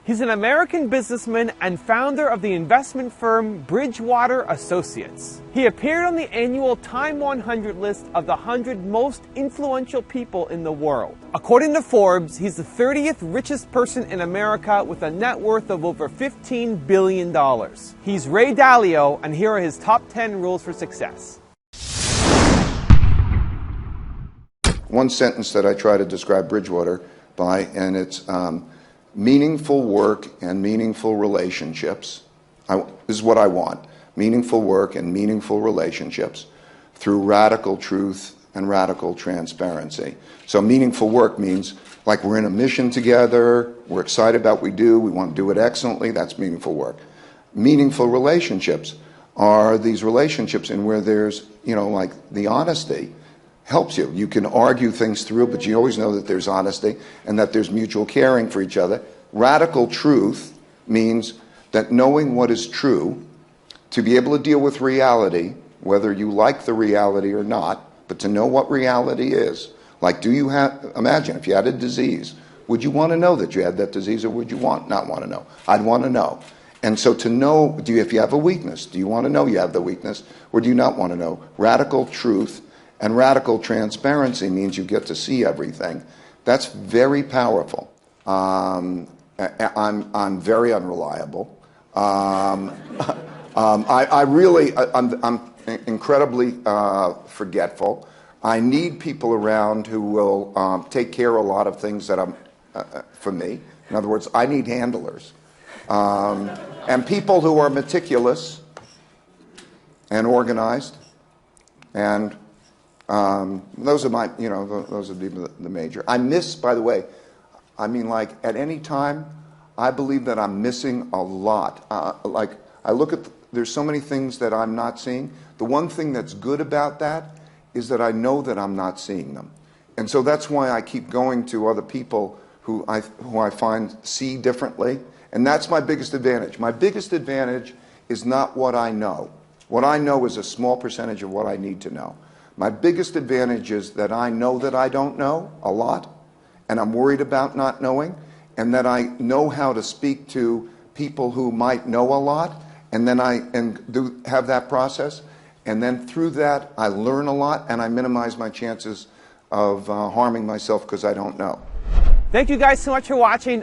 He's an American businessman and founder of the investment firm Bridgewater Associates. He appeared on the annual Time 100 list of the 100 most influential people in the world. According to Forbes, he's the 30th richest person in America with a net worth of over $15 billion. He's Ray Dalio, and here are his top 10 rules for success. One sentence that I try to describe Bridgewater by, and it's meaningful work and meaningful relationships. This is what I want. Meaningful work and meaningful relationships through radical truth and radical transparency. So meaningful work means like we're in a mission together, we're excited about what we do, we want to do it excellently, that's meaningful work. Meaningful relationships are these relationships in where there's, like the honesty helps you. You can argue things through, but you always know that there's honesty and that there's mutual caring for each other. Radical truth means that knowing what is true, to be able to deal with reality, whether you like the reality or not, but to know what reality is. Like, imagine if you had a disease, would you want to know that you had that disease, or would you not want to know? I'd want to know. And so to know, if you have a weakness, do you want to know you have the weakness, or do you not want to know? Radical truth and radical transparency means you get to see everything. That's very powerful. I'm very unreliable. I'm incredibly forgetful. I need people around who will take care of a lot of things that for me. In other words, I need handlers. And people who are meticulous and organized, and those are those would be the major. I miss, by the way, like at any time, I believe that I'm missing a lot. Like I look at, there's so many things that I'm not seeing. The one thing that's good about that is that I know that I'm not seeing them. And so that's why I keep going to other people who I find see differently. And that's my biggest advantage. My biggest advantage is not what I know. What I know is a small percentage of what I need to know. My biggest advantage is that I know that I don't know a lot, and I'm worried about not knowing, and that I know how to speak to people who might know a lot, and then have that process, and then through that I learn a lot, and I minimize my chances of harming myself because I don't know. Thank you guys so much for watching.